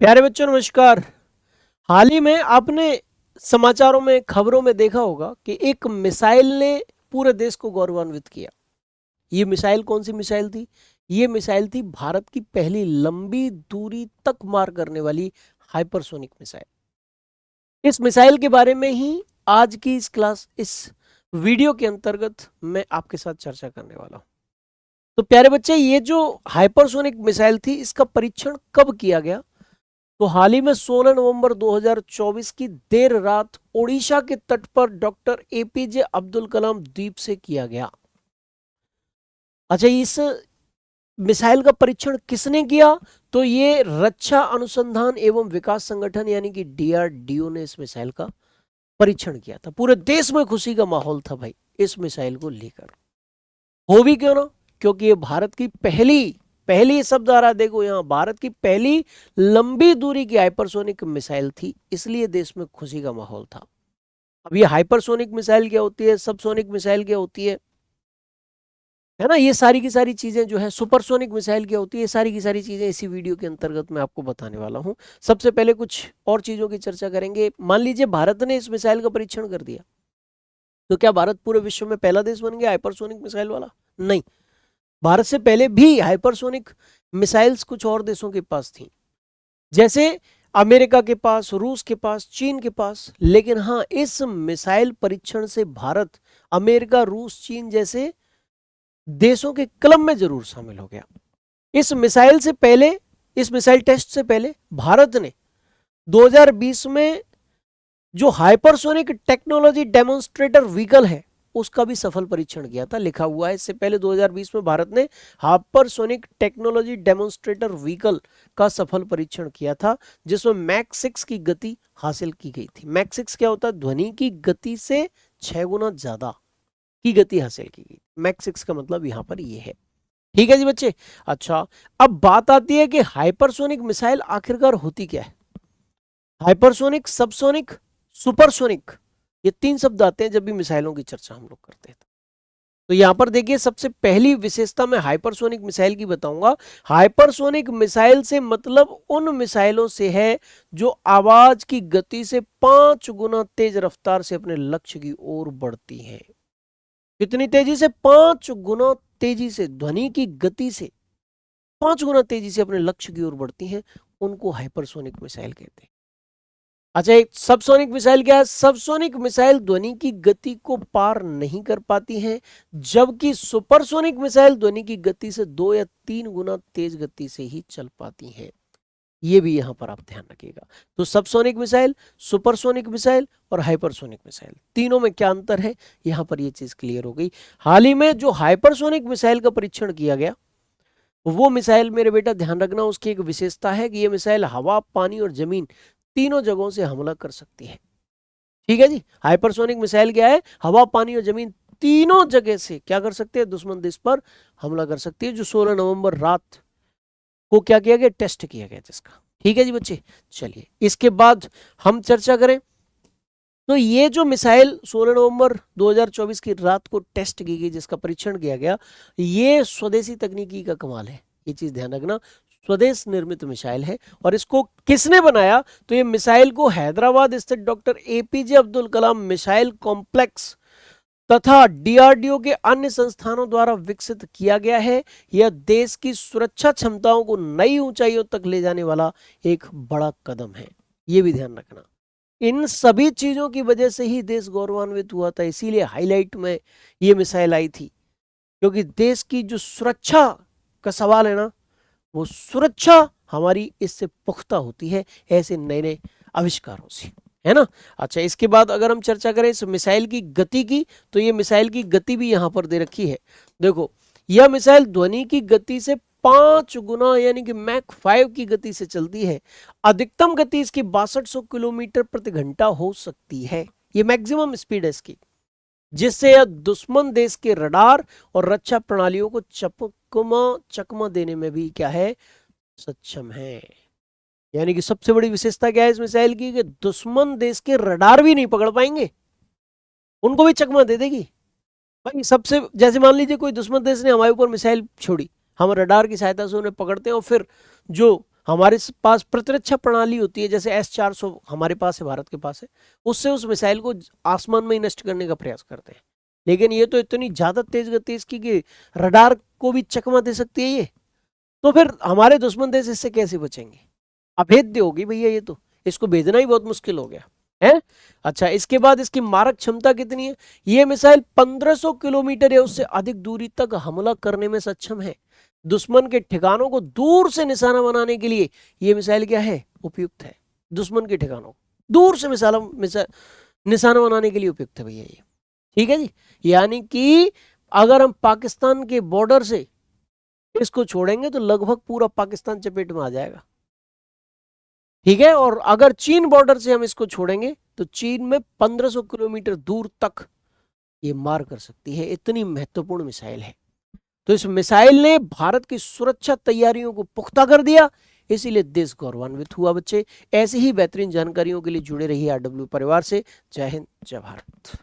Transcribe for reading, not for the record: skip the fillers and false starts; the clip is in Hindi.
प्यारे बच्चों नमस्कार। हाल ही में आपने समाचारों में खबरों में देखा होगा कि एक मिसाइल ने पूरे देश को गौरवान्वित किया। ये मिसाइल कौन सी मिसाइल थी? ये मिसाइल थी भारत की पहली लंबी दूरी तक मार करने वाली हाइपरसोनिक मिसाइल। इस मिसाइल के बारे में ही आज की इस वीडियो के अंतर्गत मैं आपके साथ चर्चा करने वाला हूं। तो प्यारे बच्चे, ये जो हाइपरसोनिक मिसाइल थी इसका परीक्षण कब किया गया? तो हाल ही में 16 नवंबर 2024 की देर रात ओडिशा के तट पर डॉक्टर एपीजे अब्दुल कलाम द्वीप से किया गया। अच्छा, इस मिसाइल का परीक्षण किसने किया? तो ये रक्षा अनुसंधान एवं विकास संगठन यानी कि डीआरडीओ ने इस मिसाइल का परीक्षण किया था। पूरे देश में खुशी का माहौल था भाई इस मिसाइल को लेकर। हो भी क्यों ना, क्योंकि ये भारत की पहली पहली शब्द आ रहा, देखो यहां, भारत की पहली लंबी दूरी की हाइपरसोनिक मिसाइल थी, इसलिए देश में खुशी का माहौल था। अब ये हाइपरसोनिक मिसाइल क्या होती है, सबसोनिक मिसाइल क्या होती है ना, ये सारी की सारी चीजें जो है, सुपरसोनिक मिसाइल क्या होती है, ये सारी की सारी चीजें इसी वीडियो के अंतर्गत मैं आपको बताने वाला हूं। सबसे पहले कुछ और चीजों की चर्चा करेंगे। मान लीजिए भारत ने इस मिसाइल का परीक्षण कर दिया, तो क्या भारत पूरे विश्व में पहला देश बन गया हाइपरसोनिक मिसाइल वाला? नहीं। भारत से पहले भी हाइपरसोनिक मिसाइल्स कुछ और देशों के पास थी, जैसे अमेरिका के पास, रूस के पास, चीन के पास। लेकिन हाँ, इस मिसाइल परीक्षण से भारत अमेरिका, रूस, चीन जैसे देशों के क्लब में जरूर शामिल हो गया। इस मिसाइल से पहले, इस मिसाइल टेस्ट से पहले भारत ने 2020 में जो हाइपरसोनिक टेक्नोलॉजी डेमोन्स्ट्रेटर व्हीकल है उसका भी सफल परीक्षण किया था। लिखा हुआ है, इससे पहले 2020 में भारत ने हाइपरसोनिक टेक्नोलॉजी डेमोन्स्ट्रेटर व्हीकल का सफल परीक्षण किया था, जिसमें मैक 6 की गति हासिल की गई थी। मैक 6 क्या होता है? ध्वनि की गति से 6 गुना ज्यादा की गति हासिल की गई। मैक 6 का मतलब यहां पर ये है। ठीक है जी बच्चे। अच्छा, अब बात आती है कि हाइपरसोनिक मिसाइल आखिरकार होती क्या है। हाइपरसोनिक, सबसोनिक, सुपरसोनिक, ये तीन शब्द आते हैं जब भी मिसाइलों की चर्चा हम लोग करते हैं। तो यहां पर देखिए, सबसे पहली विशेषता मैं हाइपरसोनिक मिसाइल की बताऊंगा। हाइपरसोनिक मिसाइल से मतलब उन मिसाइलों से है जो आवाज की गति से 5 गुना तेज रफ्तार से अपने लक्ष्य की ओर बढ़ती हैं। कितनी तेजी से? 5 गुना तेजी से, ध्वनि की गति से 5 गुना तेजी से अपने लक्ष्य की ओर बढ़ती हैं, उनको हाइपरसोनिक मिसाइल कहते हैं। अच्छा, एक सबसोनिक मिसाइल क्या है? सबसोनिक मिसाइल ध्वनि की गति को पार नहीं कर पाती हैं, जबकि सुपरसोनिक मिसाइल ध्वनि की गति से 2 या 3 गुना तेज गति से ही चल पाती हैं। ये भी यहां पर आप ध्यान रखिएगा। तो सबसोनिक मिसाइल, सुपरसोनिक मिसाइल और हाइपरसोनिक मिसाइल, तीनों में क्या अंतर है, यहां पर ये चीज क्लियर हो गई। हाल ही में जो हाइपरसोनिक मिसाइल का परीक्षण किया गया, वो मिसाइल मेरे बेटा ध्यान रखना, उसकी एक विशेषता है कि ये मिसाइल हवा, पानी और जमीन तीनों जगहों से हमला कर सकती है। ठीक है जी। हाइपरसोनिक मिसाइल क्या है? हवा, पानी और जमीन तीनों जगह से क्या कर सकते हैं? दुश्मन देश पर हमला कर सकती है, जो 16 नवंबर रात को क्या किया गया? टेस्ट किया गया जिसका। ठीक है जी बच्चे। चलिए, इसके बाद हम चर्चा करें। तो ये जो मिसाइल 16 नवंबर 2024 की रात को टेस्ट की गई, जिसका परीक्षण किया गया, ये स्वदेशी तकनीकी का कमाल है। ये चीज ध्यान रखना, स्वदेश निर्मित मिसाइल है। और इसको किसने बनाया? तो ये मिसाइल को हैदराबाद स्थित doctor APJ Abdul Kalam missile complex तथा डीआरडीओ के अन्य संस्थानों द्वारा विकसित किया गया है। यह देश की सुरक्षा क्षमताओं को नई ऊंचाइयों तक ले जाने वाला एक बड़ा कदम है। ये भी ध्यान रखना। इन सभी चीजों की वजह से ही देश गौरवान्वित हुआ था, इसीलिए हाईलाइट में ये मिसाइल आई थी, क्योंकि देश की जो सुरक्षा का सवाल है ना, वो सुरक्षा हमारी इससे पुख्ता होती है, ऐसे नए नए आविष्कारों से, है ना। अच्छा, इसके बाद अगर हम चर्चा करें इस मिसाइल की गति की, तो ये मिसाइल की गति भी यहां पर दे रखी है। देखो, यह मिसाइल ध्वनि की गति से 5 गुना यानी कि मैक 5 की गति से चलती है। अधिकतम गति इसकी 6200 किलोमीटर प्रति घंटा हो सकती है। ये मैक्सिमम स्पीड है इसकी, जिससे यह दुश्मन देश के रडार और रक्षा प्रणालियों को चकमा देने में भी क्या है? सक्षम है। यानी कि सबसे बड़ी विशेषता क्या है इस मिसाइल की? कि दुश्मन देश के रडार भी नहीं पकड़ पाएंगे, उनको भी चकमा दे देगी भाई। सबसे, जैसे मान लीजिए कोई दुश्मन देश ने हमारे ऊपर मिसाइल छोड़ी, हम रडार की सहायता से उन्हें पकड़ते हैं और फिर जो हमारे पास प्रतिरक्षा प्रणाली होती है, जैसे S-400 हमारे पास है, भारत के पास है, उससे उस मिसाइल को आसमान में ही नष्ट करने का प्रयास करते हैं। लेकिन ये तो इतनी ज्यादा तेज गति इसकी कि रडार को भी चकमा दे सकती है ये। तो फिर हमारे दुश्मन देश इससे कैसे बचेंगे? अभेद्य होगी भैया ये तो, इसको भेजना ही बहुत मुश्किल हो गया है। अच्छा, इसके बाद इसकी मारक क्षमता कितनी है? ये मिसाइल 1500 किलोमीटर या उससे अधिक दूरी तक हमला करने में सक्षम है। दुश्मन के ठिकानों को दूर से निशाना बनाने के लिए ये मिसाइल क्या है? उपयुक्त है। दुश्मन के ठिकानों को दूर से निशाना बनाने के लिए उपयुक्त है भैया ये। ठीक है जी, यानी कि अगर हम पाकिस्तान के बॉर्डर से इसको छोड़ेंगे तो लगभग पूरा पाकिस्तान चपेट में आ जाएगा। ठीक है, और अगर चीन बॉर्डर से हम इसको छोड़ेंगे तो चीन में 1500 किलोमीटर दूर तक ये मार कर सकती है। इतनी महत्वपूर्ण मिसाइल है। तो इस मिसाइल ने भारत की सुरक्षा तैयारियों को पुख्ता कर दिया, इसीलिए देश गौरवान्वित हुआ। बच्चे, ऐसी ही बेहतरीन जानकारियों के लिए जुड़े रहिए RW परिवार से। जय हिंद, जय भारत।